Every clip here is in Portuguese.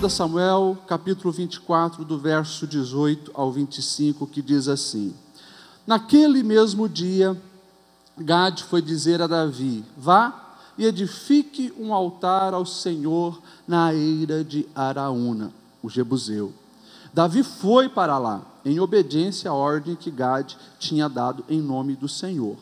2 Samuel, capítulo 24, do verso 18 ao 25, que diz assim: naquele mesmo dia, Gade foi dizer a Davi: vá e edifique um altar ao Senhor na eira de Araúna, o jebuseu. Davi foi para lá, em obediência à ordem que Gade tinha dado em nome do Senhor.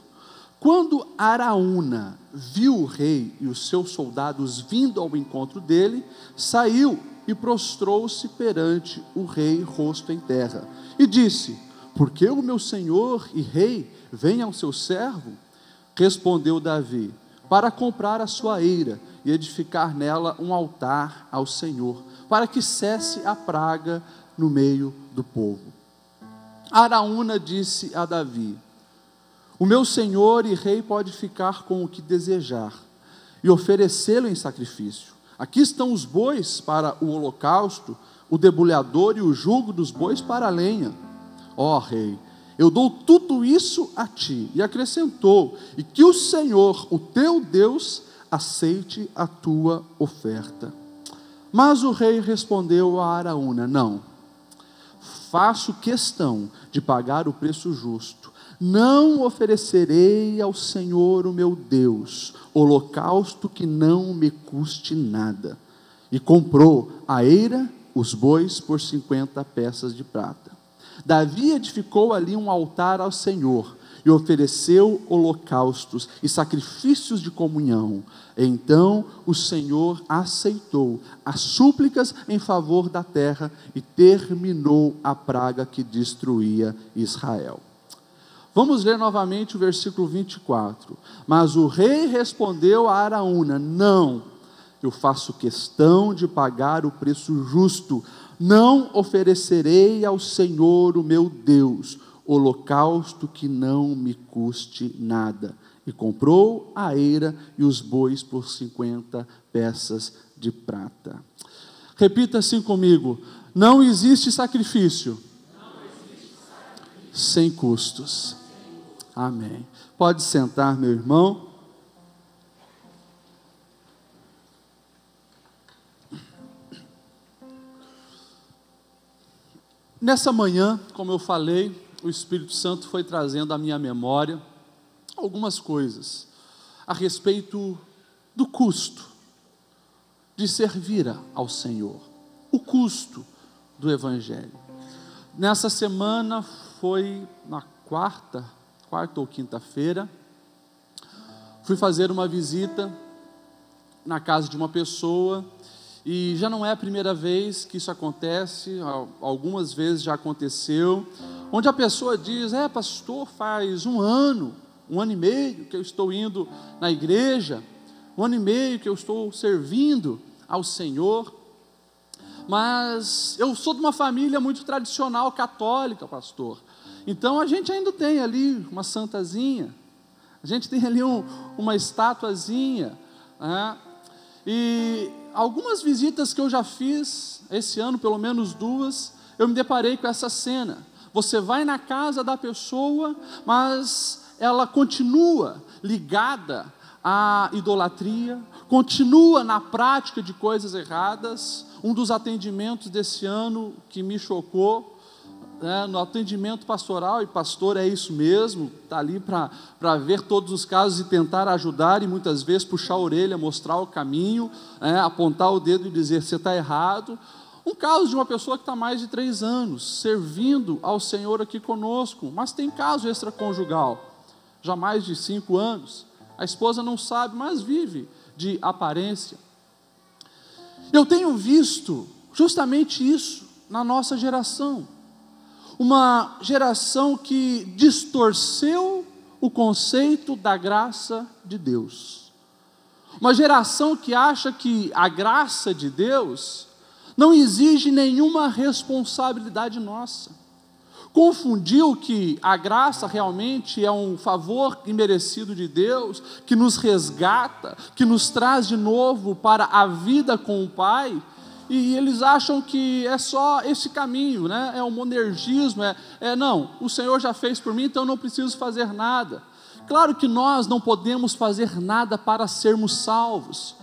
Quando Araúna viu o rei e os seus soldados vindo ao encontro dele, saiu e prostrou-se perante o rei, rosto em terra, e disse: por que o meu senhor e rei vem ao seu servo? Respondeu Davi: para comprar a sua eira e edificar nela um altar ao Senhor, para que cesse a praga no meio do povo. Araúna disse a Davi: o meu senhor e rei pode ficar com o que desejar e oferecê-lo em sacrifício. Aqui estão os bois para o holocausto, o debulhador e o jugo dos bois para a lenha. Ó rei, eu dou tudo isso a ti. E acrescentou: e que o Senhor, o teu Deus, aceite a tua oferta. Mas o rei respondeu a Araúna: não, faço questão de pagar o preço justo. Não oferecerei ao Senhor, o meu Deus, holocausto que não me custe nada. E comprou a eira, os bois, por 50 peças de prata. Davi edificou ali um altar ao Senhor e ofereceu holocaustos e sacrifícios de comunhão. Então o Senhor aceitou as súplicas em favor da terra e terminou a praga que destruía Israel. Vamos ler novamente o versículo 24. Mas o rei respondeu a Araúna: não, eu faço questão de pagar o preço justo. Não oferecerei ao Senhor, o meu Deus, holocausto que não me custe nada. E comprou a eira e os bois por 50 peças de prata. Repita assim comigo: não existe sacrifício sem custos. Amém. Pode sentar, meu irmão. Nessa manhã, como eu falei, o Espírito Santo foi trazendo à minha memória algumas coisas a respeito do custo de servir ao Senhor, o custo do Evangelho. Nessa semana, foi na quarta ou quinta-feira, fui fazer uma visita na casa de uma pessoa, e já não é a primeira vez que isso acontece, algumas vezes já aconteceu, onde a pessoa diz: pastor, faz um ano e meio que eu estou indo na igreja, 1 ano e meio que eu estou servindo ao Senhor, mas eu sou de uma família muito tradicional católica, pastor. Então a gente ainda tem ali uma santazinha, a gente tem ali uma estatuazinha, né? E algumas visitas que eu já fiz esse ano, pelo menos 2, eu me deparei com essa cena. Você vai na casa da pessoa, mas ela continua ligada à idolatria, continua na prática de coisas erradas. Um dos atendimentos desse ano que me chocou, no atendimento pastoral, e pastor é isso mesmo, está ali para ver todos os casos e tentar ajudar, e muitas vezes puxar a orelha, mostrar o caminho, apontar o dedo e dizer: você está errado. Um caso de uma pessoa que está há mais de 3 anos, servindo ao Senhor aqui conosco, mas tem caso extraconjugal, já mais de 5 anos, a esposa não sabe, mas vive de aparência. Eu tenho visto justamente isso na nossa geração, uma geração que distorceu o conceito da graça de Deus, uma geração que acha que a graça de Deus não exige nenhuma responsabilidade nossa, confundiu que a graça realmente é um favor imerecido de Deus, que nos resgata, que nos traz de novo para a vida com o Pai. E eles acham que é só esse caminho, né? É o monergismo, não, o Senhor já fez por mim, então eu não preciso fazer nada. Claro que nós não podemos fazer nada para sermos salvos.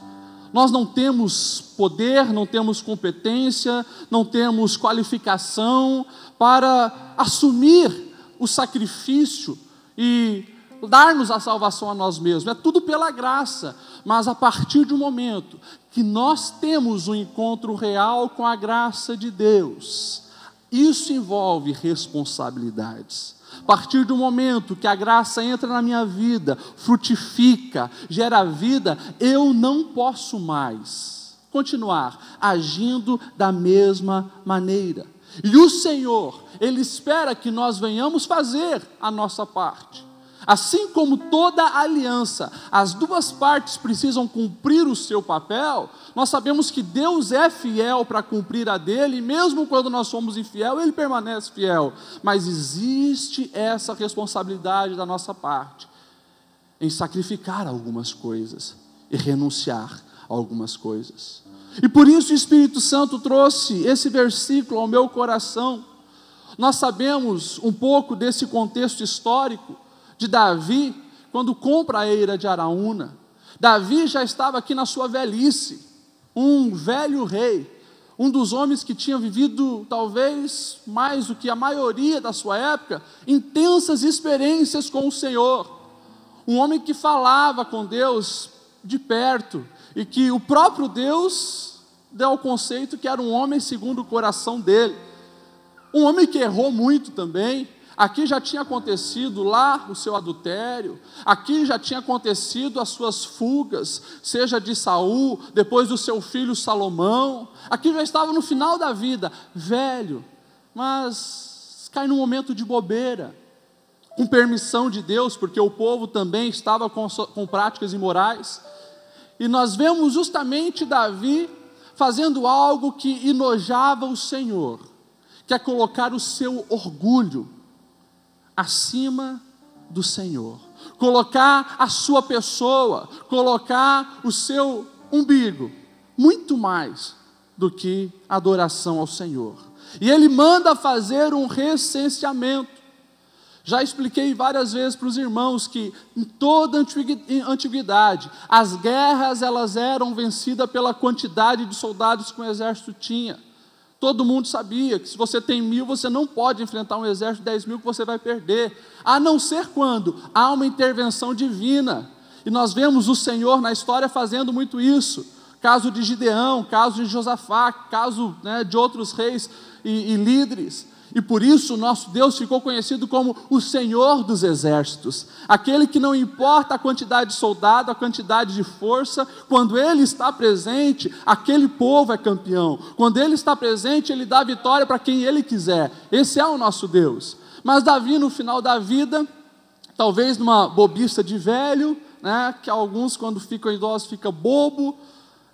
Nós não temos poder, não temos competência, não temos qualificação para assumir o sacrifício e dar-nos a salvação a nós mesmos. É tudo pela graça, mas a partir do momento que nós temos um encontro real com a graça de Deus, isso envolve responsabilidades. A partir do momento que a graça entra na minha vida, frutifica, gera vida, eu não posso mais continuar agindo da mesma maneira. E o Senhor, Ele espera que nós venhamos fazer a nossa parte. Assim como toda aliança, as duas partes precisam cumprir o seu papel, nós sabemos que Deus é fiel para cumprir a dele, e mesmo quando nós somos infiel, Ele permanece fiel. Mas existe essa responsabilidade da nossa parte, em sacrificar algumas coisas, e renunciar a algumas coisas. E por isso o Espírito Santo trouxe esse versículo ao meu coração. Nós sabemos um pouco desse contexto histórico, de Davi, quando compra a eira de Araúna. Davi já estava aqui na sua velhice, um velho rei, um dos homens que tinha vivido, talvez mais do que a maioria da sua época, intensas experiências com o Senhor, um homem que falava com Deus de perto, e que o próprio Deus deu o conceito que era um homem segundo o coração dele, um homem que errou muito também. Aqui já tinha acontecido lá o seu adultério, aqui já tinha acontecido as suas fugas, seja de Saul, depois do seu filho Salomão. Aqui já estava no final da vida, velho, mas cai num momento de bobeira, com permissão de Deus, porque o povo também estava com práticas imorais. E nós vemos justamente Davi fazendo algo que enojava o Senhor, que é colocar o seu orgulho acima do Senhor, colocar a sua pessoa, colocar o seu umbigo, muito mais do que adoração ao Senhor. E ele manda fazer um recenseamento. Já expliquei várias vezes para os irmãos que em toda a antiguidade, as guerras elas eram vencidas pela quantidade de soldados que o exército tinha. Todo mundo sabia que se você tem 1000, você não pode enfrentar um exército de 10.000 que você vai perder, a não ser quando há uma intervenção divina. E nós vemos o Senhor na história fazendo muito isso. Caso de Gideão, caso de Josafá, caso de outros reis e líderes. E por isso o nosso Deus ficou conhecido como o Senhor dos exércitos, aquele que não importa a quantidade de soldado, a quantidade de força, quando Ele está presente, aquele povo é campeão, quando Ele está presente, Ele dá vitória para quem Ele quiser. Esse é o nosso Deus. Mas Davi, no final da vida, talvez numa bobiça de velho, que alguns quando ficam idosos ficam bobo.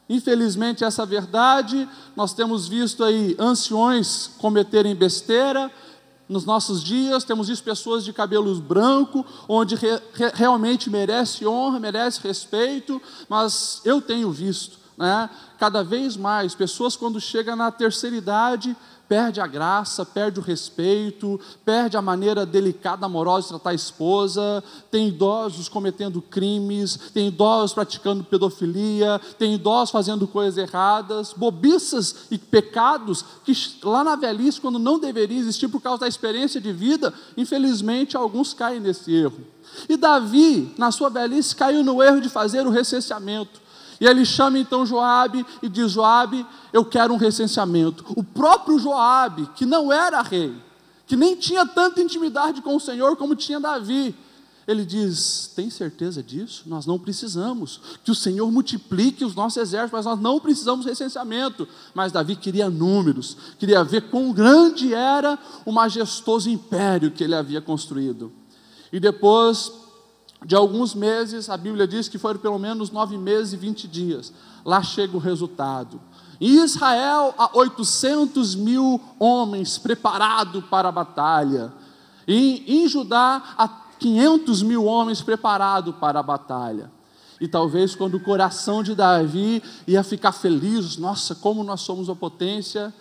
Infelizmente essa verdade, nós temos visto aí anciões cometerem besteira nos nossos dias, temos visto pessoas de cabelos brancos, onde realmente merece honra, merece respeito, mas eu tenho visto, cada vez mais, pessoas quando chegam na terceira idade, perde a graça, perde o respeito, perde a maneira delicada, amorosa de tratar a esposa, tem idosos cometendo crimes, tem idosos praticando pedofilia, tem idosos fazendo coisas erradas, bobiças e pecados que lá na velhice, quando não deveria existir por causa da experiência de vida, infelizmente alguns caem nesse erro. E Davi, na sua velhice, caiu no erro de fazer o recenseamento. E ele chama então Joabe e diz: Joabe, eu quero um recenseamento. O próprio Joabe, que não era rei, que nem tinha tanta intimidade com o Senhor como tinha Davi, ele diz: tem certeza disso? Nós não precisamos, que o Senhor multiplique os nossos exércitos, mas nós não precisamos de recenseamento. Mas Davi queria números, queria ver quão grande era o majestoso império que ele havia construído. E depois de alguns meses, a Bíblia diz que foram pelo menos 9 meses e 20 dias, lá chega o resultado. Em Israel, há 800.000 homens preparados para a batalha, e em Judá, há 500.000 homens preparados para a batalha. E talvez quando o coração de Davi ia ficar feliz, nossa, como nós somos uma potência,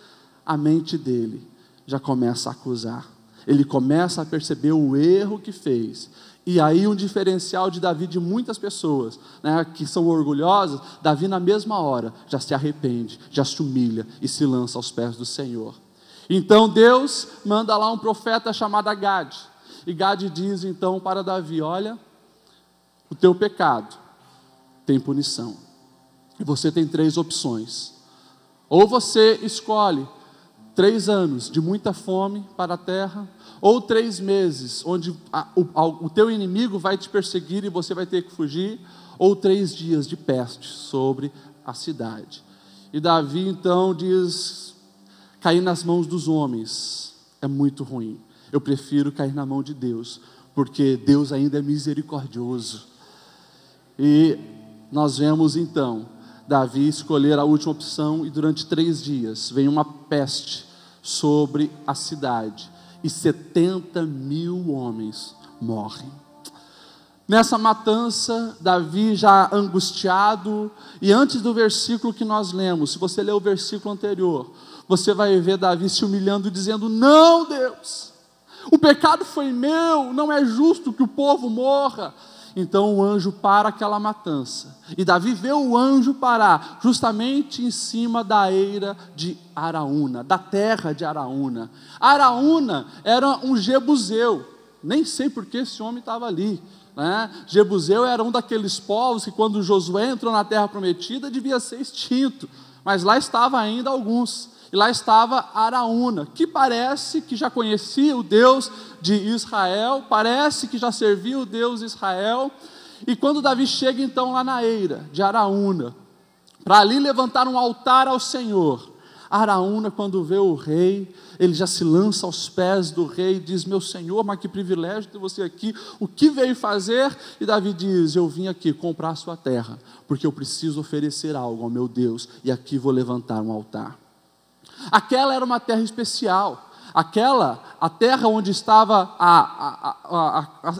a mente dele já começa a acusar. Ele começa a perceber o erro que fez. E aí um diferencial de Davi de muitas pessoas, né, que são orgulhosas, Davi na mesma hora já se arrepende, já se humilha e se lança aos pés do Senhor. Então Deus manda lá um profeta chamado Gade. E Gade diz então para Davi: olha, o teu pecado tem punição. E você tem 3 opções. Ou você escolhe 3 anos de muita fome para a terra, ou 3 meses onde o teu inimigo vai te perseguir e você vai ter que fugir, ou 3 dias de peste sobre a cidade. E Davi então diz: cair nas mãos dos homens é muito ruim, eu prefiro cair na mão de Deus, porque Deus ainda é misericordioso. E nós vemos então Davi escolher a última opção, e durante 3 dias vem uma peste sobre a cidade, e 70.000 homens morrem. Nessa matança, Davi já angustiado, e antes do versículo que nós lemos, se você ler o versículo anterior, você vai ver Davi se humilhando, dizendo: não, Deus, o pecado foi meu, não é justo que o povo morra. Então o anjo para aquela matança, e Davi vê o anjo parar justamente em cima da eira de Araúna, da terra de Araúna. Araúna era um jebuseu, nem sei porque esse homem estava ali, né? Jebuseu era um daqueles povos que quando Josué entrou na terra prometida devia ser extinto, mas lá estava ainda alguns. E lá estava Araúna, que parece que já conhecia o Deus de Israel, parece que já servia o Deus de Israel. E quando Davi chega então lá na eira de Araúna, para ali levantar um altar ao Senhor, Araúna, quando vê o rei, ele já se lança aos pés do rei e diz: meu senhor, mas que privilégio ter você aqui, o que veio fazer? E Davi diz: eu vim aqui comprar a sua terra, porque eu preciso oferecer algo ao meu Deus, e aqui vou levantar um altar. Aquela era uma terra especial, a terra onde estava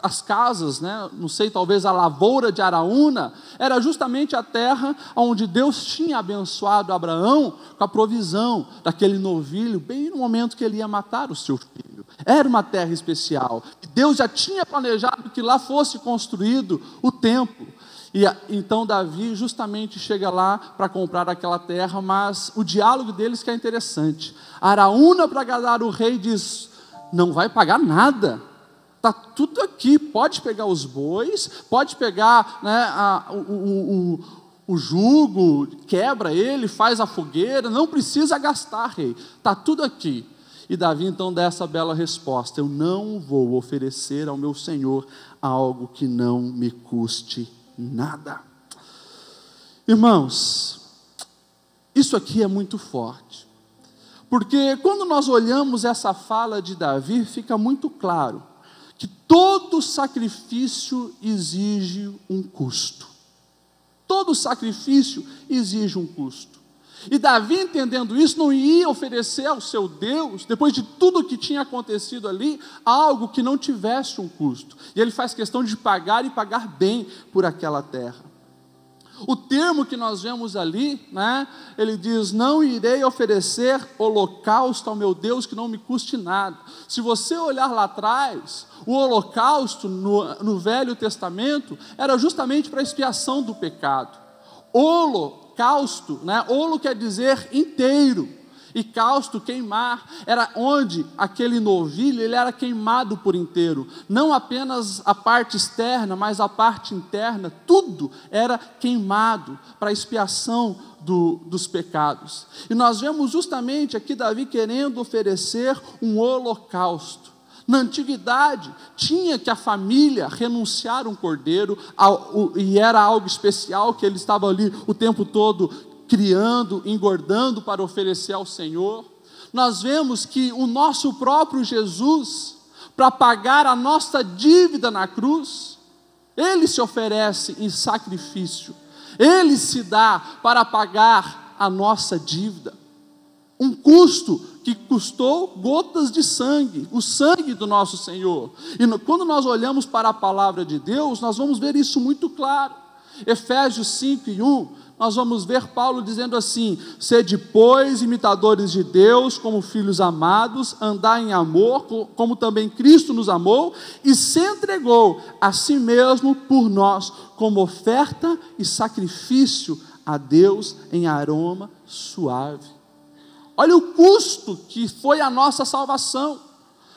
as casas, né? Não sei, talvez a lavoura de Araúna, era justamente a terra onde Deus tinha abençoado Abraão com a provisão daquele novilho, bem no momento que ele ia matar o seu filho. Era uma terra especial, e Deus já tinha planejado que lá fosse construído o templo. E então Davi justamente chega lá para comprar aquela terra, mas o diálogo deles que é interessante. Araúna, para agradar o rei, diz: não vai pagar nada, está tudo aqui, pode pegar os bois, pode pegar, né, o jugo, quebra ele, faz a fogueira, não precisa gastar, rei, está tudo aqui. E Davi então dá essa bela resposta: eu não vou oferecer ao meu Senhor algo que não me custe nada. Irmãos, isso aqui é muito forte, porque quando nós olhamos essa fala de Davi, fica muito claro que todo sacrifício exige um custo. Todo sacrifício exige um custo. E Davi, entendendo isso, não ia oferecer ao seu Deus, depois de tudo que tinha acontecido ali, algo que não tivesse um custo. E ele faz questão de pagar, e pagar bem, por aquela terra. O termo que nós vemos ali, né, ele diz: não irei oferecer holocausto ao meu Deus que não me custe nada. Se você olhar lá atrás, o holocausto no Velho Testamento era justamente para a expiação do pecado. Holocausto, né? Holo quer dizer inteiro, e causto, queimar, era onde aquele novilho, ele era queimado por inteiro, não apenas a parte externa, mas a parte interna, tudo era queimado para a expiação dos pecados. E nós vemos justamente aqui Davi querendo oferecer um holocausto. Na antiguidade, tinha que a família renunciar um cordeiro, e era algo especial que ele estava ali o tempo todo criando, engordando para oferecer ao Senhor. Nós vemos que o nosso próprio Jesus, para pagar a nossa dívida na cruz, ele se oferece em sacrifício, ele se dá para pagar a nossa dívida. Um custo que custou gotas de sangue, o sangue do nosso Senhor. E quando nós olhamos para a palavra de Deus, nós vamos ver isso muito claro. Efésios 5:1 nós vamos ver Paulo dizendo assim: sede, pois, imitadores de Deus, como filhos amados, andai em amor, como também Cristo nos amou, e se entregou a si mesmo por nós, como oferta e sacrifício a Deus em aroma suave. Olha o custo que foi a nossa salvação,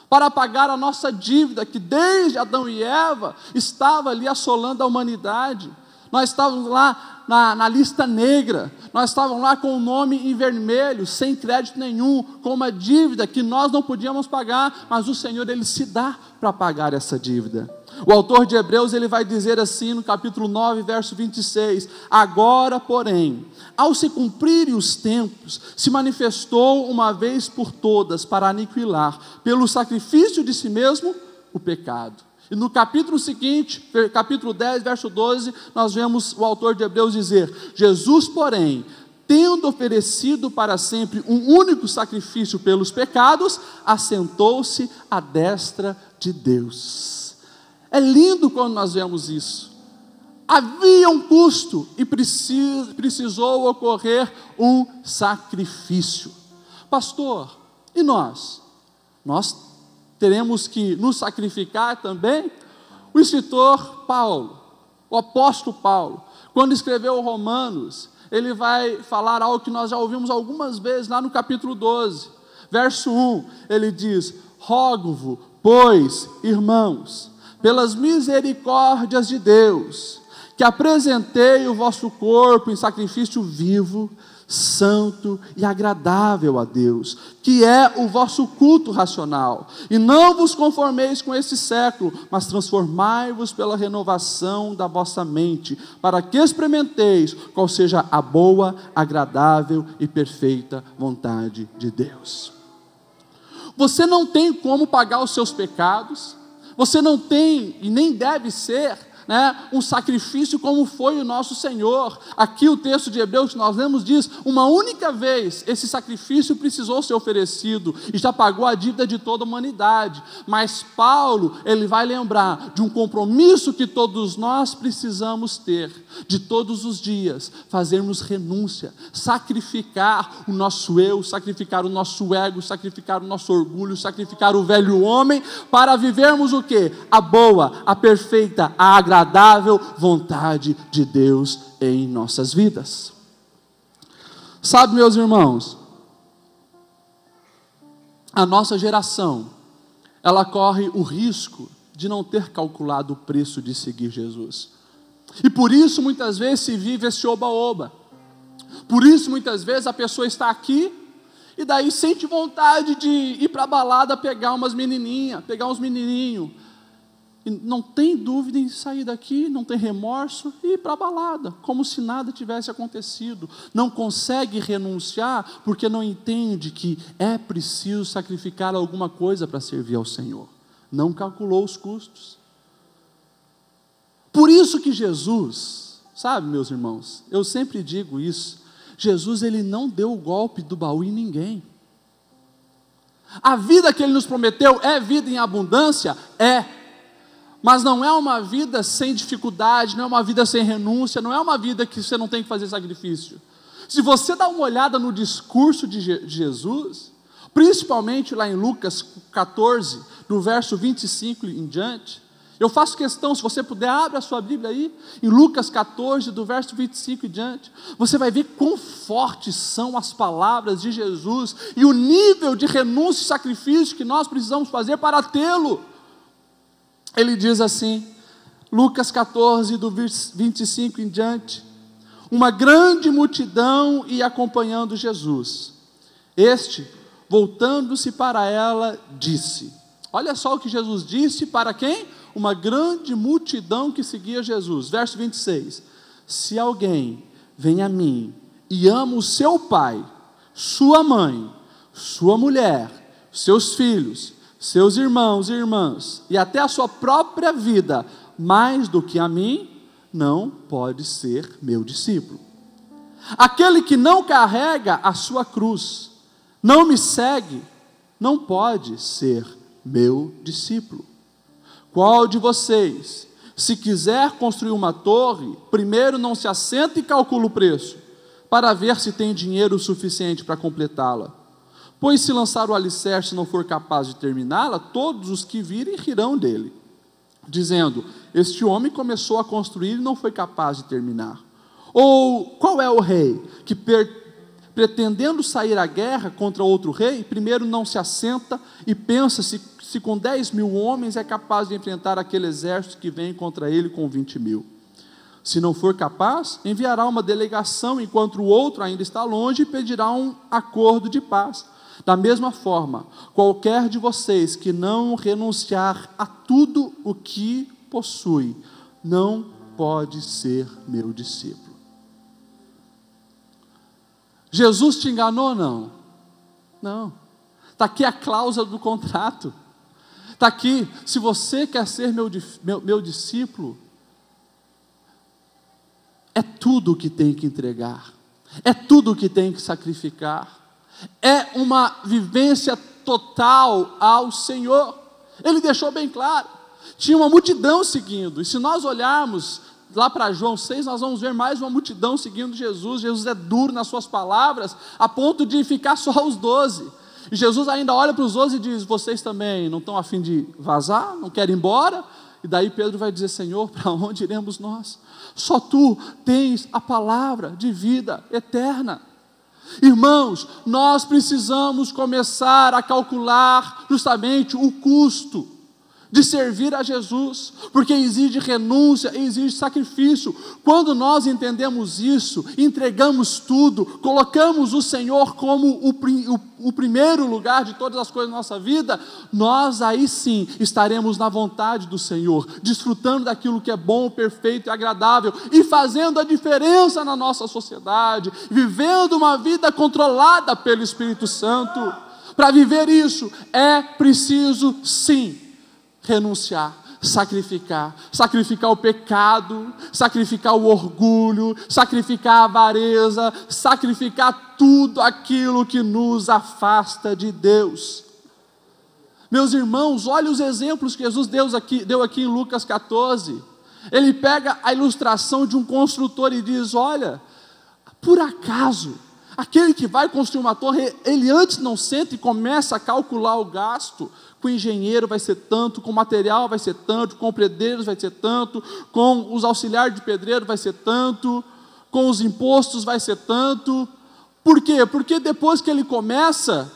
para pagar a nossa dívida, que desde Adão e Eva estava ali assolando a humanidade. Nós estávamos lá na lista negra, nós estávamos lá com o nome em vermelho, sem crédito nenhum, com uma dívida que nós não podíamos pagar, mas o Senhor, Ele se dá para pagar essa dívida. O autor de Hebreus, ele vai dizer assim no capítulo 9, verso 26, agora, porém, ao se cumprirem os tempos, se manifestou uma vez por todas para aniquilar, pelo sacrifício de si mesmo, o pecado. E no capítulo seguinte, capítulo 10, verso 12, nós vemos o autor de Hebreus dizer: Jesus, porém, tendo oferecido para sempre um único sacrifício pelos pecados, assentou-se à destra de Deus. É lindo quando nós vemos isso. Havia um custo e precisou ocorrer um sacrifício. Pastor, e nós? Nós teremos que nos sacrificar também? O escritor Paulo, o apóstolo Paulo, quando escreveu Romanos, ele vai falar algo que nós já ouvimos algumas vezes lá no capítulo 12, verso 1, ele diz: rogo-vos, pois, irmãos, pelas misericórdias de Deus, que apresentei o vosso corpo em sacrifício vivo, santo e agradável a Deus, que é o vosso culto racional, e não vos conformeis com esse século, mas transformai-vos pela renovação da vossa mente, para que experimenteis qual seja a boa, agradável e perfeita vontade de Deus. Você não tem como pagar os seus pecados, você não tem e nem deve ser, um sacrifício como foi o nosso Senhor. Aqui o texto de Hebreus que nós lemos diz: uma única vez esse sacrifício precisou ser oferecido e já pagou a dívida de toda a humanidade. Mas Paulo, ele vai lembrar de um compromisso que todos nós precisamos ter, de todos os dias fazermos renúncia, sacrificar o nosso eu, sacrificar o nosso ego, sacrificar o nosso orgulho, sacrificar o velho homem, para vivermos o quê? A boa, a perfeita, a agradável vontade de Deus em nossas vidas. Sabe, meus irmãos, a nossa geração, ela corre o risco de não ter calculado o preço de seguir Jesus. E por isso muitas vezes se vive esse oba-oba. Por isso muitas vezes a pessoa está aqui e daí sente vontade de ir para a balada pegar umas menininhas, pegar uns menininhos. E não tem dúvida em sair daqui, não tem remorso e ir para a balada, como se nada tivesse acontecido. Não consegue renunciar porque não entende que é preciso sacrificar alguma coisa para servir ao Senhor. Não calculou os custos. Por isso que Jesus, sabe, meus irmãos, eu sempre digo isso, Jesus, ele não deu o golpe do baú em ninguém. A vida que ele nos prometeu é vida em abundância? É. Mas não é uma vida sem dificuldade, não é uma vida sem renúncia, não é uma vida que você não tem que fazer sacrifício. Se você dá uma olhada no discurso de Jesus, principalmente lá em Lucas 14, do verso 25 em diante, eu faço questão, se você puder, abre a sua Bíblia aí, em Lucas 14, do verso 25 em diante, você vai ver quão fortes são as palavras de Jesus, e o nível de renúncia e sacrifício que nós precisamos fazer para tê-lo. Ele diz assim, Lucas 14, do 25 em diante: uma grande multidão ia acompanhando Jesus. Este, voltando-se para ela, disse, olha só o que Jesus disse para quem? Uma grande multidão que seguia Jesus. Verso 26, se alguém vem a mim e ama o seu pai, sua mãe, sua mulher, seus filhos, seus irmãos e irmãs, e até a sua própria vida, mais do que a mim, não pode ser meu discípulo. Aquele que não carrega a sua cruz, não me segue, não pode ser meu discípulo. Qual de vocês, Se quiser construir uma torre, primeiro não se assenta e calcula o preço, para ver se tem dinheiro suficiente para completá-la. Pois se lançar o alicerce e não for capaz de terminá-la, todos os que virem rirão dele, dizendo: este homem começou a construir e não foi capaz de terminar. Ou qual é o rei que, pretendendo sair à guerra contra outro rei, primeiro não se assenta e pensa se com 10.000 homens é capaz de enfrentar aquele exército que vem contra ele com 20.000? Se não for capaz, enviará uma delegação enquanto o outro ainda está longe e pedirá um acordo de paz. Da mesma forma, qualquer de vocês que não renunciar a tudo o que possui, não pode ser meu discípulo. Jesus te enganou? Não. Não. Está aqui a cláusula do contrato. Está aqui: se você quer ser meu discípulo, é tudo o que tem que entregar, é tudo o que tem que sacrificar, é uma vivência total ao Senhor. Ele deixou bem claro, tinha uma multidão seguindo, e se nós olharmos lá para João 6, nós vamos ver mais uma multidão seguindo Jesus. Jesus é duro nas suas palavras, a ponto de ficar só os 12, e Jesus ainda olha para os 12 e diz: vocês também não estão a fim de vazar, não querem ir embora? E daí Pedro vai dizer: Senhor, para onde iremos nós? Só Tu tens a palavra de vida eterna. Irmãos, nós precisamos começar a calcular justamente o custo de servir a Jesus, porque exige renúncia, exige sacrifício. Quando nós entendemos isso, entregamos tudo, colocamos o Senhor como o primeiro lugar de todas as coisas da nossa vida, nós aí sim estaremos na vontade do Senhor, desfrutando daquilo que é bom, perfeito e agradável, e fazendo a diferença na nossa sociedade, vivendo uma vida controlada pelo Espírito Santo. Para viver isso, é preciso sim renunciar, sacrificar o pecado, sacrificar o orgulho, sacrificar a avareza, sacrificar tudo aquilo que nos afasta de Deus. Meus irmãos, olha os exemplos que Jesus deu aqui em Lucas 14. Ele pega a ilustração de um construtor e diz: olha, por acaso aquele que vai construir uma torre, ele antes não senta e começa a calcular o gasto? Com o engenheiro vai ser tanto, com o material vai ser tanto, com pedreiros vai ser tanto, com os auxiliares de pedreiro vai ser tanto, com os impostos vai ser tanto. Por quê? Porque depois que ele começa,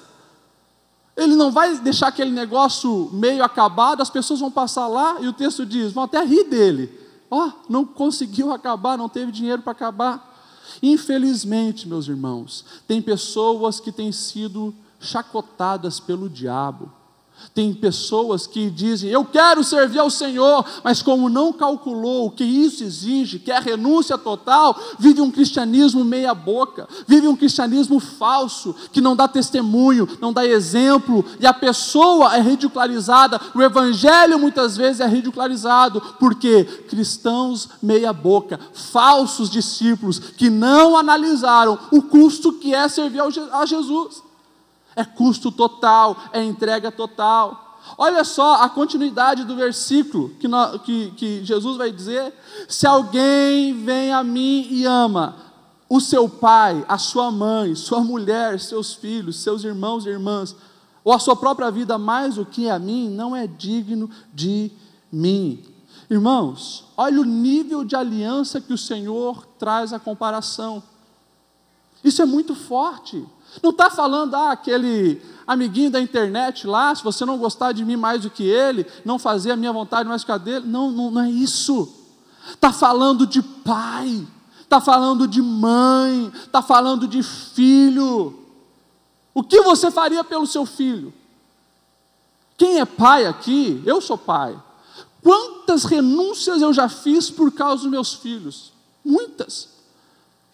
ele não vai deixar aquele negócio meio acabado, as pessoas vão passar lá e o texto diz, vão até rir dele. Não conseguiu acabar, não teve dinheiro para acabar. Infelizmente, meus irmãos, tem pessoas que têm sido chacotadas pelo diabo. Tem pessoas que dizem: eu quero servir ao Senhor, mas como não calculou o que isso exige, que é a renúncia total, vive um cristianismo meia boca, vive um cristianismo falso, que não dá testemunho, não dá exemplo, e a pessoa é ridicularizada, o evangelho muitas vezes é ridicularizado, porque cristãos meia boca, falsos discípulos, que não analisaram o custo que é servir a Jesus. É custo total, é entrega total. Olha só a continuidade do versículo que Jesus vai dizer: se alguém vem a mim e ama o seu pai, a sua mãe, sua mulher, seus filhos, seus irmãos e irmãs, ou a sua própria vida mais do que a mim, não é digno de mim. Irmãos, olha o nível de aliança que o Senhor traz à comparação. Isso é muito forte. Não está falando, aquele amiguinho da internet lá, se você não gostar de mim mais do que ele, não fazer a minha vontade mais que a dele. Não é isso. Está falando de pai, está falando de mãe, está falando de filho. O que você faria pelo seu filho? Quem é pai aqui? Eu sou pai. Quantas renúncias eu já fiz por causa dos meus filhos? Muitas.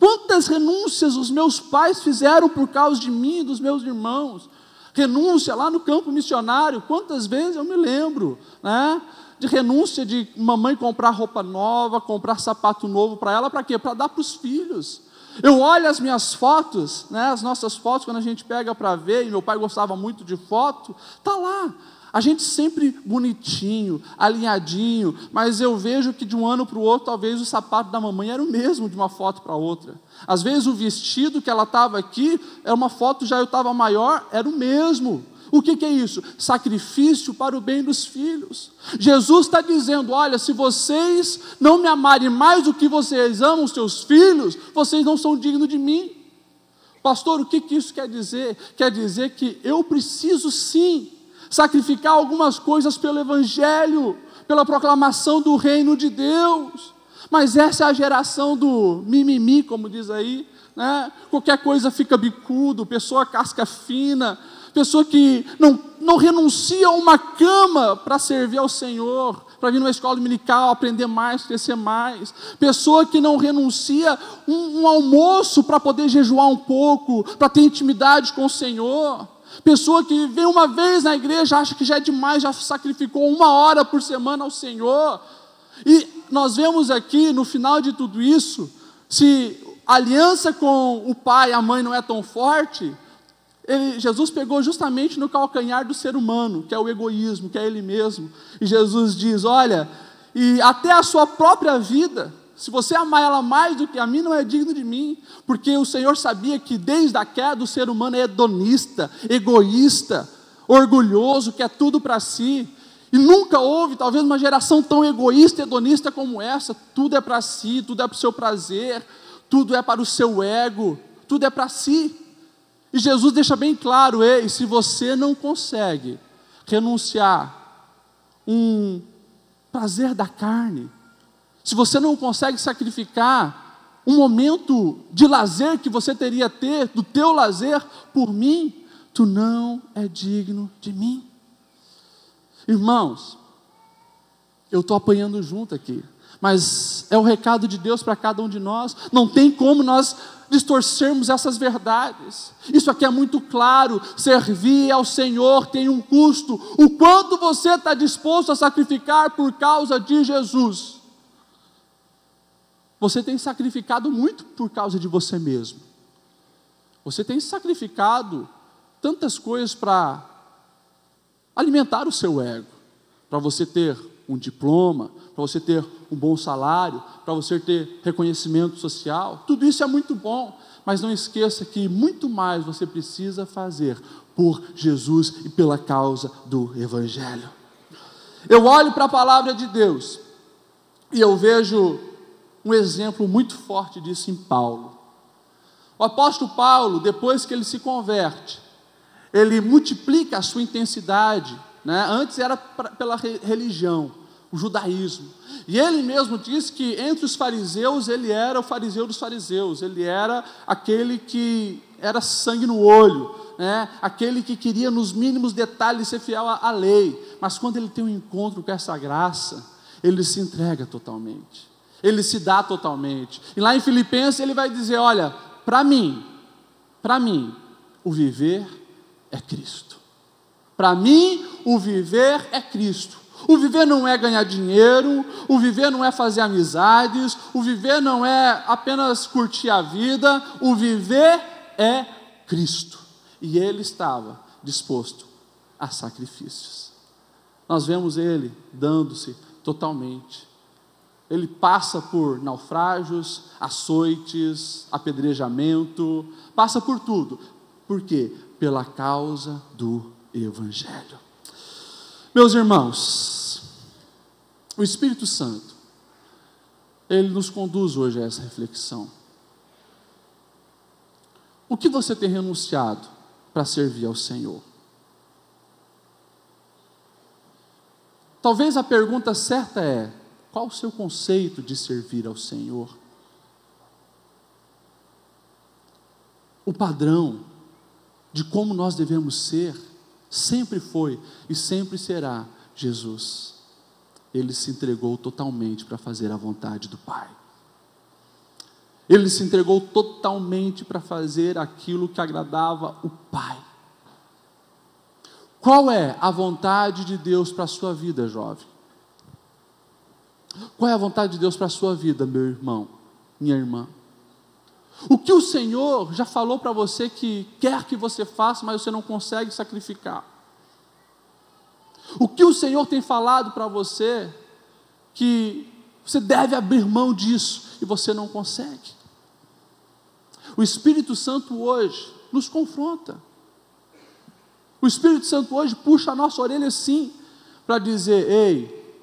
Quantas renúncias os meus pais fizeram por causa de mim e dos meus irmãos? Renúncia lá no campo missionário, quantas vezes eu me lembro, né? De renúncia de mamãe comprar roupa nova, comprar sapato novo para ela, para quê? Para dar para os filhos. Eu olho as minhas fotos, né? As nossas fotos, quando a gente pega para ver, e meu pai gostava muito de foto, está lá A gente sempre bonitinho, alinhadinho, mas eu vejo que de um ano para o outro, talvez o sapato da mamãe era o mesmo de uma foto para outra. Às vezes o vestido que ela estava aqui, era uma foto já eu estava maior, era o mesmo. O que é isso? Sacrifício para o bem dos filhos. Jesus está dizendo, olha, se vocês não me amarem mais do que vocês amam os seus filhos, vocês não são dignos de mim. Pastor, o que isso quer dizer? Quer dizer que eu preciso sim sacrificar algumas coisas pelo Evangelho, pela proclamação do reino de Deus. Mas essa é a geração do mimimi, como diz aí, né? Qualquer coisa fica bicudo, pessoa casca fina, pessoa que não renuncia a uma cama para servir ao Senhor, para vir numa escola dominical, aprender mais, crescer mais, pessoa que não renuncia um almoço para poder jejuar um pouco, para ter intimidade com o Senhor, pessoa que vem uma vez na igreja, acha que já é demais, já sacrificou 1 hora por semana ao Senhor. E nós vemos aqui, no final de tudo isso, se a aliança com o pai e a mãe não é tão forte, Jesus pegou justamente no calcanhar do ser humano, que é o egoísmo, que é ele mesmo. E Jesus diz, olha, e até a sua própria vida, se você amar ela mais do que a mim, não é digno de mim, porque o Senhor sabia que desde a queda o ser humano é hedonista, egoísta, orgulhoso, quer tudo para si, e nunca houve talvez uma geração tão egoísta e hedonista como essa. Tudo é para si, tudo é para o seu prazer, tudo é para o seu ego, tudo é para si. E Jesus deixa bem claro, ei, se você não consegue renunciar um prazer da carne, se você não consegue sacrificar um momento de lazer que você teria ter, do teu lazer, por mim, tu não é digno de mim. Irmãos, eu estou apanhando junto aqui, mas é o recado de Deus para cada um de nós. Não tem como nós distorcermos essas verdades. Isso aqui é muito claro. Servir ao Senhor tem um custo. O quanto você está disposto a sacrificar por causa de Jesus? Você tem sacrificado muito por causa de você mesmo. Você tem sacrificado tantas coisas para alimentar o seu ego, para você ter um diploma, para você ter um bom salário, para você ter reconhecimento social. Tudo isso é muito bom, mas não esqueça que muito mais você precisa fazer por Jesus e pela causa do Evangelho. Eu olho para a palavra de Deus e eu vejo um exemplo muito forte disso em Paulo. O apóstolo Paulo, depois que ele se converte, ele multiplica a sua intensidade, né? Antes era pela religião, o judaísmo, e ele mesmo diz que entre os fariseus, ele era o fariseu dos fariseus, ele era aquele que era sangue no olho, né? Aquele que queria nos mínimos detalhes ser fiel à lei, mas quando ele tem um encontro com essa graça, ele se entrega totalmente, ele se dá totalmente. E lá em Filipenses ele vai dizer, olha, para mim, o viver é Cristo. Para mim, o viver é Cristo. O viver não é ganhar dinheiro, o viver não é fazer amizades, o viver não é apenas curtir a vida, o viver é Cristo. E ele estava disposto a sacrifícios. Nós vemos ele dando-se totalmente. Ele passa por naufrágios, açoites, apedrejamento, passa por tudo. Por quê? Pela causa do Evangelho. Meus irmãos, o Espírito Santo, ele nos conduz hoje a essa reflexão. O que você tem renunciado para servir ao Senhor? Talvez a pergunta certa é, qual o seu conceito de servir ao Senhor? O padrão de como nós devemos ser sempre foi e sempre será Jesus. Ele se entregou totalmente para fazer a vontade do Pai. Ele se entregou totalmente para fazer aquilo que agradava o Pai. Qual é a vontade de Deus para a sua vida, jovem? Qual é a vontade de Deus para a sua vida, meu irmão, minha irmã? O que o Senhor já falou para você que quer que você faça, mas você não consegue sacrificar? O que o Senhor tem falado para você, que você deve abrir mão disso, e você não consegue? O Espírito Santo hoje nos confronta. O Espírito Santo hoje puxa a nossa orelha sim, para dizer: ei,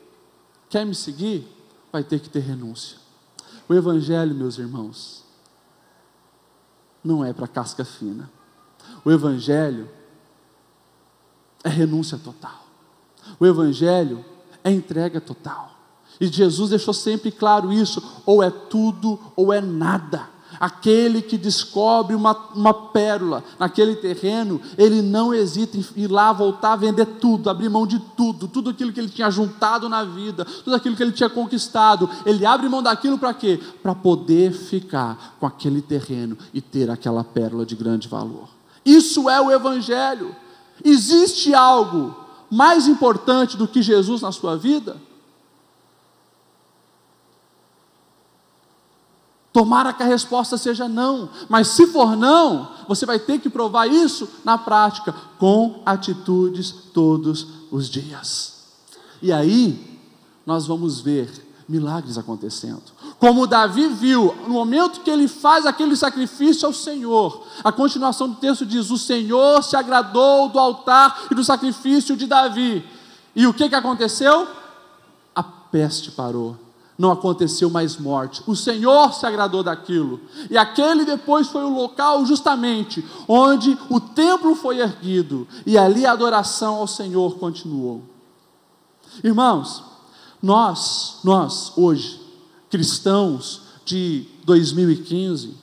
quer me seguir? Vai ter que ter renúncia. O Evangelho, meus irmãos, não é para casca fina. O Evangelho é renúncia total. O Evangelho é entrega total. E Jesus deixou sempre claro isso: ou é tudo ou é nada. Aquele que descobre uma pérola naquele terreno, ele não hesita em ir lá, voltar, vender tudo, abrir mão de tudo, tudo aquilo que ele tinha juntado na vida, tudo aquilo que ele tinha conquistado. Ele abre mão daquilo para quê? Para poder ficar com aquele terreno e ter aquela pérola de grande valor. Isso é o Evangelho. Existe algo mais importante do que Jesus na sua vida? Tomara que a resposta seja não, mas se for não, você vai ter que provar isso na prática, com atitudes todos os dias. E aí, nós vamos ver milagres acontecendo. Como Davi viu, no momento que ele faz aquele sacrifício ao Senhor, a continuação do texto diz: o Senhor se agradou do altar e do sacrifício de Davi. E o que aconteceu? A peste parou. Não aconteceu mais morte. O Senhor se agradou daquilo. E aquele depois foi o local justamente onde o templo foi erguido. E ali a adoração ao Senhor continuou. Irmãos, nós hoje, cristãos de 2015,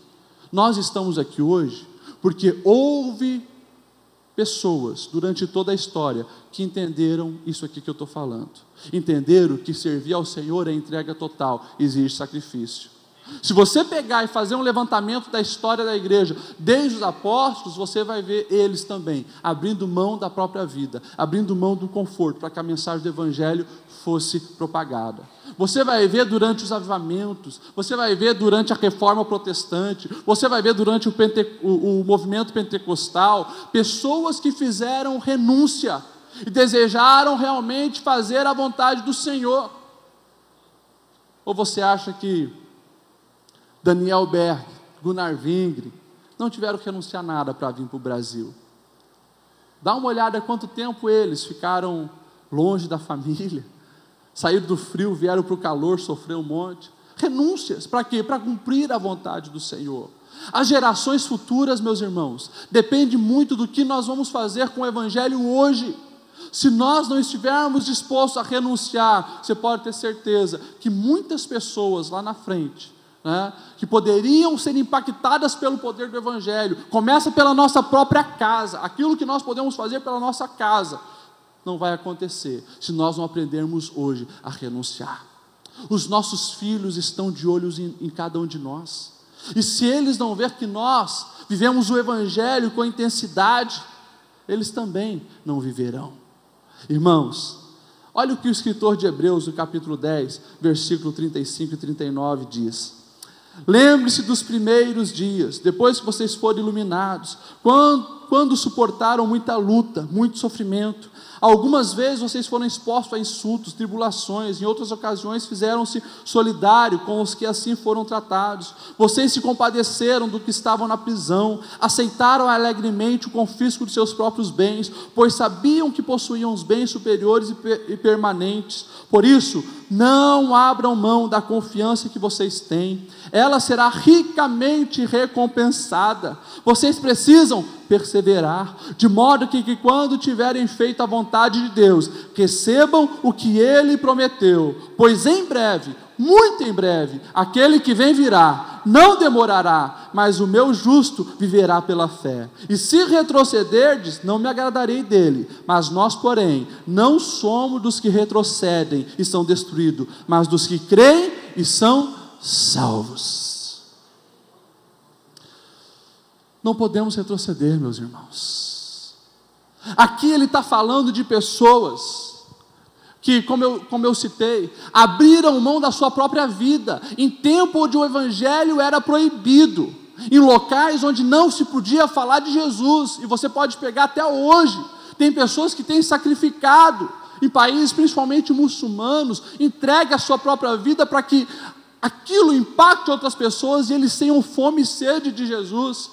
nós estamos aqui hoje porque houve pessoas durante toda a história que entenderam isso aqui que eu estou falando. Entenderam que servir ao Senhor é entrega total, exige sacrifício. Se você pegar e fazer um levantamento da história da igreja, desde os apóstolos, você vai ver eles também abrindo mão da própria vida, abrindo mão do conforto, para que a mensagem do Evangelho fosse propagada. Você vai ver durante os avivamentos, você vai ver durante a reforma protestante, você vai ver durante o movimento pentecostal, pessoas que fizeram renúncia e desejaram realmente fazer a vontade do Senhor. Ou você acha que Daniel Berg, Gunnar Wingre não tiveram que renunciar nada para vir para o Brasil? Dá uma olhada quanto tempo eles ficaram longe da família, saíram do frio, vieram para o calor, sofreram um monte. Renúncias, para quê? Para cumprir a vontade do Senhor. As gerações futuras, meus irmãos, depende muito do que nós vamos fazer com o Evangelho hoje. Se nós não estivermos dispostos a renunciar, você pode ter certeza que muitas pessoas lá na frente, que poderiam ser impactadas pelo poder do Evangelho, começa pela nossa própria casa. Aquilo que nós podemos fazer pela nossa casa não vai acontecer se nós não aprendermos hoje a renunciar. Os nossos filhos estão de olhos em cada um de nós, e se eles não ver que nós vivemos o Evangelho com intensidade, eles também não viverão. Irmãos, olha o que o escritor de Hebreus, no capítulo 10, versículo 35 e 39 diz: lembre-se dos primeiros dias, depois que vocês forem iluminados, quando suportaram muita luta, muito sofrimento. Algumas vezes vocês foram expostos a insultos, tribulações, em outras ocasiões fizeram-se solidário com os que assim foram tratados. Vocês se compadeceram do que estavam na prisão, aceitaram alegremente o confisco de seus próprios bens, pois sabiam que possuíam os bens superiores e permanentes. Por isso, não abram mão da confiança que vocês têm, ela será ricamente recompensada. Vocês precisam perseverar, de modo que quando tiverem feito a vontade de Deus, recebam o que Ele prometeu, pois em breve, muito em breve, aquele que vem virá, não demorará, mas o meu justo viverá pela fé. E se retrocederdes, não me agradarei dele, mas nós, porém, não somos dos que retrocedem e são destruídos, mas dos que creem e são salvos. Não podemos retroceder, meus irmãos. Aqui ele está falando de pessoas que, como eu citei, abriram mão da sua própria vida, em tempo onde o Evangelho era proibido, em locais onde não se podia falar de Jesus, e você pode pegar até hoje, tem pessoas que têm sacrificado, em países principalmente muçulmanos, entregue a sua própria vida para que aquilo impacte outras pessoas e eles tenham fome e sede de Jesus.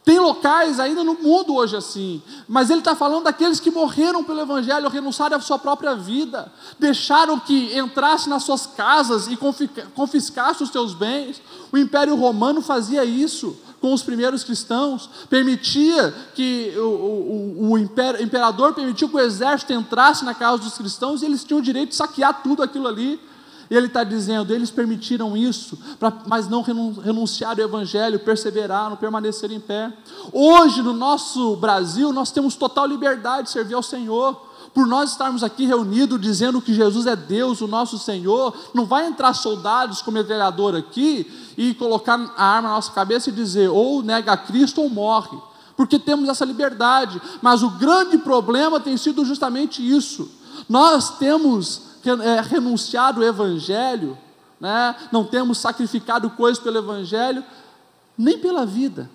Tem locais ainda no mundo hoje assim, mas ele está falando daqueles que morreram pelo Evangelho, renunciaram à sua própria vida, deixaram que entrasse nas suas casas e confiscasse os seus bens. O Império Romano fazia isso com os primeiros cristãos, permitia que o imperador permitia que o exército entrasse na casa dos cristãos e eles tinham o direito de saquear tudo aquilo ali. E ele está dizendo, eles permitiram isso, mas não renunciaram ao Evangelho, perseveraram, permaneceram em pé. Hoje no nosso Brasil nós temos total liberdade de servir ao Senhor. Por nós estarmos aqui reunidos dizendo que Jesus é Deus, o nosso Senhor, não vai entrar soldados com metralhadora aqui e colocar a arma na nossa cabeça e dizer ou nega a Cristo ou morre, porque temos essa liberdade. Mas o grande problema tem sido justamente isso. Nós temos renunciado o Evangelho, né? Não temos sacrificado coisas pelo Evangelho, nem pela vida,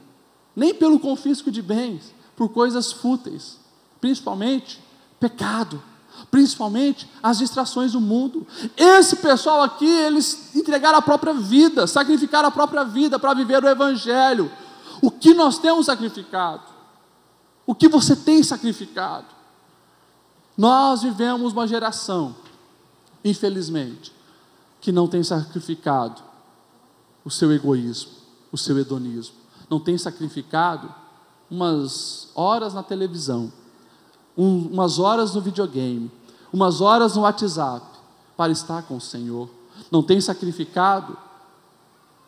nem pelo confisco de bens, por coisas fúteis, principalmente pecado, principalmente as distrações do mundo. Esse pessoal aqui, eles entregaram a própria vida, sacrificaram a própria vida para viver o Evangelho. O que nós temos sacrificado? O que você tem sacrificado? Nós vivemos uma geração, infelizmente, que não tem sacrificado o seu egoísmo, o seu hedonismo, não tem sacrificado umas horas na televisão, umas horas no videogame, umas horas no WhatsApp, para estar com o Senhor, não tem sacrificado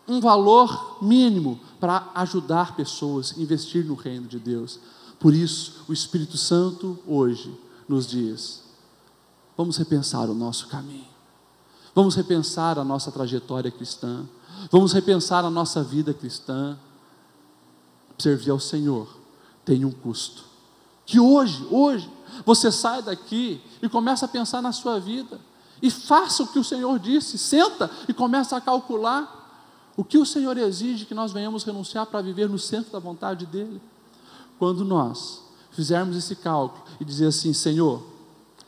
um valor mínimo para ajudar pessoas, investir no reino de Deus. Por isso, o Espírito Santo hoje nos diz, vamos repensar o nosso caminho, vamos repensar a nossa trajetória cristã, vamos repensar a nossa vida cristã. Servir ao Senhor tem um custo, que hoje, você sai daqui e começa a pensar na sua vida, e faça o que o Senhor disse, senta e começa a calcular, o que o Senhor exige que nós venhamos renunciar para viver no centro da vontade dEle. Quando nós fizermos esse cálculo e dizer assim, Senhor,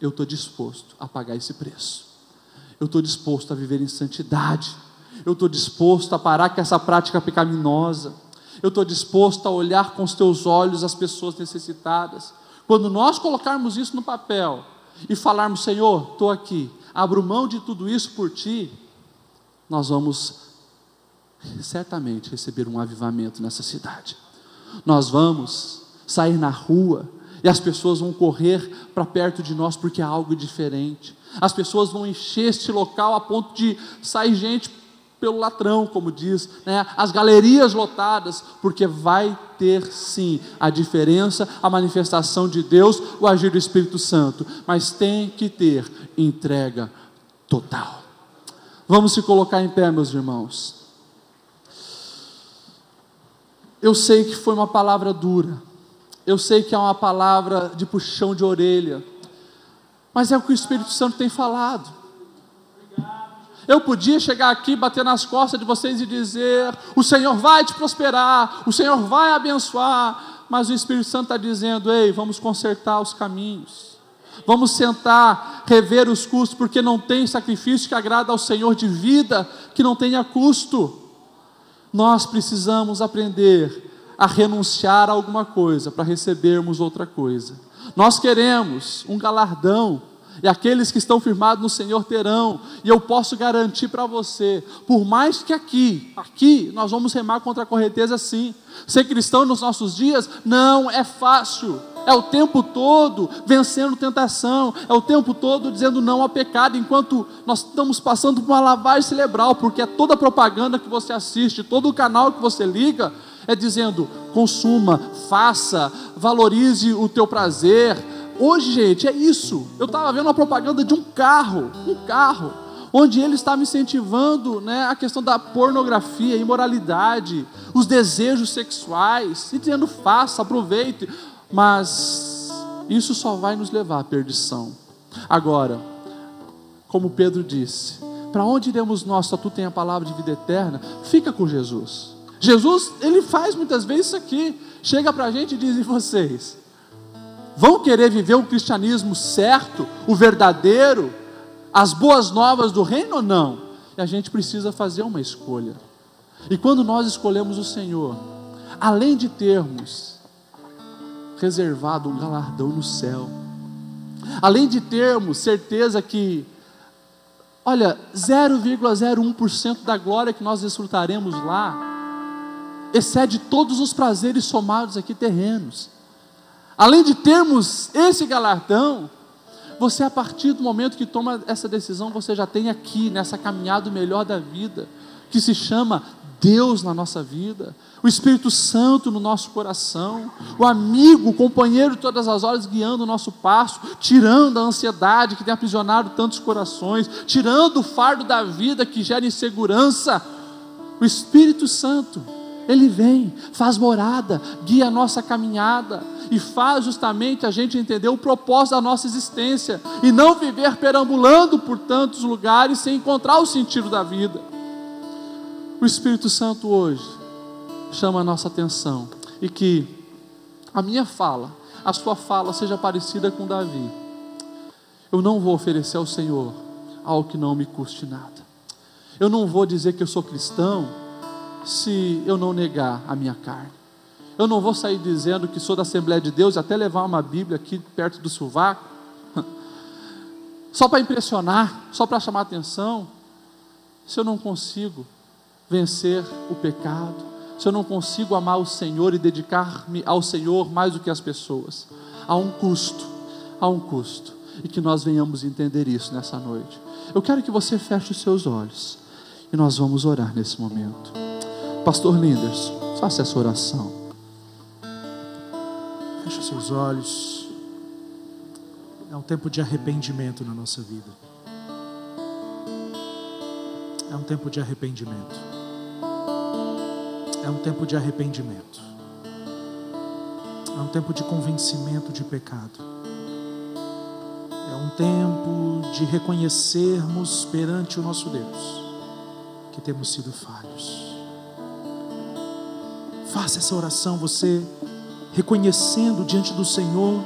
eu estou disposto a pagar esse preço, eu estou disposto a viver em santidade, eu estou disposto a parar com essa prática pecaminosa, eu estou disposto a olhar com os teus olhos as pessoas necessitadas. Quando nós colocarmos isso no papel e falarmos, Senhor, estou aqui, abro mão de tudo isso por Ti, nós vamos certamente receber um avivamento nessa cidade. Nós vamos sair na rua e as pessoas vão correr para perto de nós porque há algo diferente. As pessoas vão encher este local a ponto de sair gente pelo latrão, como diz, né? As galerias lotadas, porque vai ter sim a diferença, a manifestação de Deus, o agir do Espírito Santo, mas tem que ter entrega total. Vamos se colocar em pé, meus irmãos. Eu sei que foi uma palavra dura, eu sei que é uma palavra de puxão de orelha, mas é o que o Espírito Santo tem falado. Eu podia chegar aqui, bater nas costas de vocês e dizer, o Senhor vai te prosperar, o Senhor vai abençoar, mas o Espírito Santo está dizendo, ei, vamos consertar os caminhos, vamos sentar, rever os custos, porque não tem sacrifício que agrada ao Senhor de vida, que não tenha custo. Nós precisamos aprender a renunciar a alguma coisa, para recebermos outra coisa. Nós queremos um galardão, e aqueles que estão firmados no Senhor terão, e eu posso garantir para você, por mais que aqui nós vamos remar contra a correnteza sim, ser cristão nos nossos dias não é fácil, é o tempo todo vencendo tentação, é o tempo todo dizendo não ao pecado, enquanto nós estamos passando por uma lavagem cerebral, porque é toda a propaganda que você assiste, todo o canal que você liga, é dizendo, consuma, faça, valorize o teu prazer. Hoje, gente, é isso. Eu estava vendo uma propaganda de um carro, onde ele estava incentivando, né, a questão da pornografia, a imoralidade, os desejos sexuais, e dizendo, faça, aproveite, mas isso só vai nos levar à perdição. Agora, como Pedro disse, para onde iremos nós, só tu tem a palavra de vida eterna? Fica com Jesus. Jesus, ele faz muitas vezes isso aqui, chega para a gente e diz, e vocês? vão querer viver o cristianismo certo, o verdadeiro, as boas novas do reino ou não? E a gente precisa fazer uma escolha. E quando nós escolhemos o Senhor, além de termos reservado um galardão no céu, além de termos certeza que, olha, 0,01% da glória que nós desfrutaremos lá, excede todos os prazeres somados aqui terrenos. Além de termos esse galardão, você, a partir do momento que toma essa decisão, você já tem aqui, nessa caminhada melhor da vida, que se chama Deus na nossa vida, o Espírito Santo no nosso coração, o amigo, o companheiro de todas as horas guiando o nosso passo, tirando a ansiedade que tem aprisionado tantos corações, tirando o fardo da vida que gera insegurança. O Espírito Santo, Ele vem, faz morada, guia a nossa caminhada e faz justamente a gente entender o propósito da nossa existência e não viver perambulando por tantos lugares sem encontrar o sentido da vida. O Espírito Santo hoje chama a nossa atenção e que a minha fala, a sua fala seja parecida com Davi. Eu não vou oferecer ao Senhor algo que não me custe nada. Eu não vou dizer que eu sou cristão se eu não negar a minha carne. Eu não vou sair dizendo que sou da Assembleia de Deus, até levar uma Bíblia aqui perto do sovaco, só para impressionar, só para chamar atenção, se eu não consigo vencer o pecado, se eu não consigo amar o Senhor e dedicar-me ao Senhor mais do que as pessoas. Há um custo, e que nós venhamos entender isso nessa noite. Eu quero que você feche os seus olhos e nós vamos orar nesse momento. Pastor Linders, faça essa oração. Feche os seus olhos. É um tempo de arrependimento na nossa vida. É um tempo de arrependimento. É um tempo de arrependimento. É um tempo de convencimento de pecado. É um tempo de reconhecermos perante o nosso Deus que temos sido falhos. Faça essa oração, você reconhecendo diante do Senhor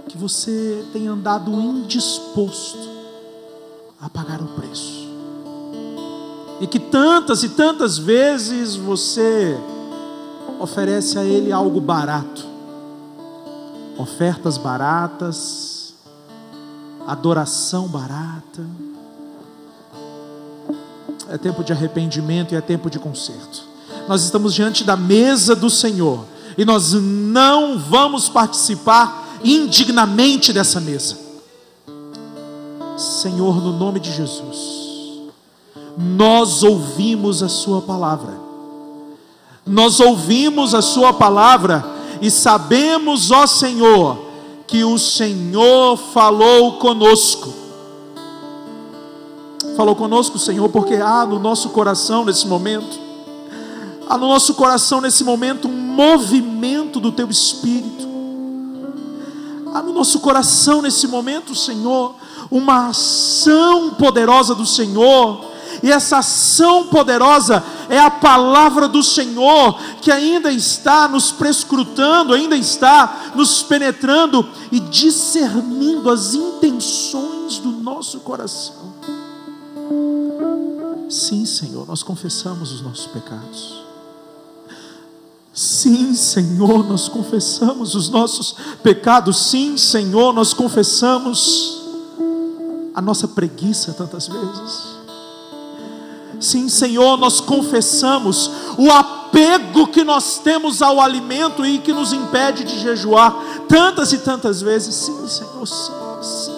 que você tem andado indisposto a pagar o preço. E que tantas e tantas vezes você oferece a Ele algo barato, ofertas baratas, adoração barata. É tempo de arrependimento e é tempo de conserto. Nós estamos diante da mesa do Senhor e nós não vamos participar indignamente dessa mesa. Senhor, no nome de Jesus, nós ouvimos a Sua palavra. Nós ouvimos a Sua palavra e sabemos, ó Senhor, que o Senhor falou conosco. Falou conosco, Senhor, porque há no nosso coração nesse momento, há no nosso coração nesse momento um movimento do Teu Espírito. Há no nosso coração nesse momento, Senhor, uma ação poderosa do Senhor. E essa ação poderosa é a palavra do Senhor, que ainda está nos prescrutando, ainda está nos penetrando e discernindo as intenções do nosso coração. Sim, Senhor, nós confessamos os nossos pecados. Sim, Senhor, nós confessamos os nossos pecados. Sim, Senhor, nós confessamos a nossa preguiça tantas vezes. Sim, Senhor, nós confessamos o apego que nós temos ao alimento e que nos impede de jejuar tantas e tantas vezes. Sim, Senhor, sim, sim.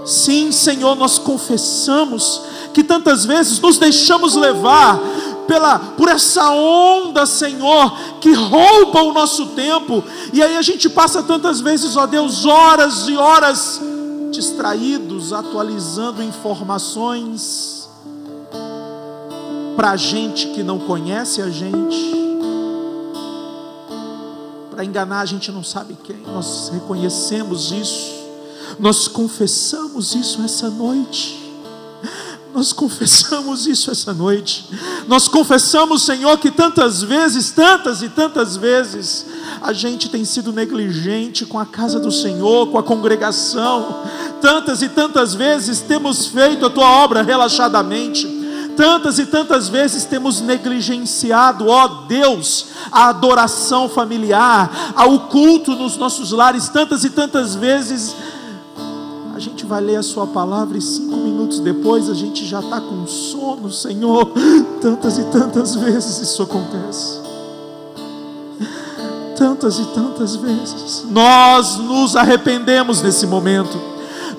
Sim, Senhor, nós confessamos que tantas vezes nos deixamos levar por essa onda, Senhor, que rouba o nosso tempo, e aí a gente passa tantas vezes, ó Deus, horas e horas distraídos, atualizando informações para gente que não conhece a gente, para enganar a gente não sabe quem. Nós reconhecemos isso, nós confessamos isso essa noite. Nós confessamos isso essa noite. Nós confessamos, Senhor, que tantas vezes, tantas e tantas vezes, a gente tem sido negligente com a casa do Senhor, com a congregação. Tantas e tantas vezes temos feito a tua obra relaxadamente. Tantas e tantas vezes temos negligenciado, ó Deus, a adoração familiar, o culto nos nossos lares. Tantas e tantas vezes a gente vai ler a sua palavra e 5 minutos depois a gente já está com sono, Senhor. Tantas e tantas vezes isso acontece. Tantas e tantas vezes. Nós nos arrependemos nesse momento.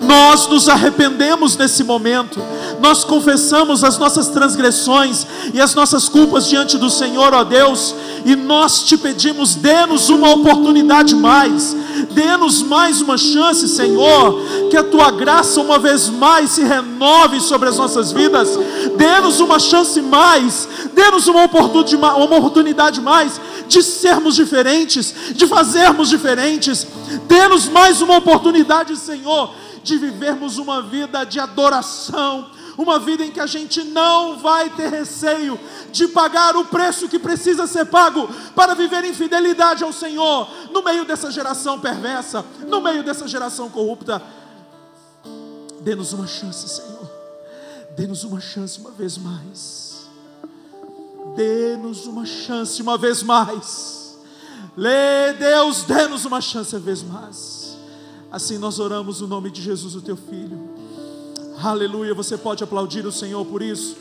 Nós nos arrependemos nesse momento. Nós confessamos as nossas transgressões e as nossas culpas diante do Senhor, ó Deus. E nós te pedimos, dê-nos uma oportunidade mais. Dê-nos mais uma chance, Senhor. Que a tua graça uma vez mais se renove sobre as nossas vidas. Dê-nos uma chance mais. Dê-nos uma oportunidade mais de sermos diferentes, de fazermos diferentes. Dê-nos mais uma oportunidade, Senhor, de vivermos uma vida de adoração, uma vida em que a gente não vai ter receio de pagar o preço que precisa ser pago para viver em fidelidade ao Senhor, no meio dessa geração perversa, no meio dessa geração corrupta. Dê-nos uma chance, Senhor. Dê-nos uma chance uma vez mais. Dê-nos uma chance uma vez mais. Deus, dê-nos uma chance uma vez mais. Assim nós oramos no nome de Jesus, o teu Filho. Aleluia. Você pode aplaudir o Senhor por isso?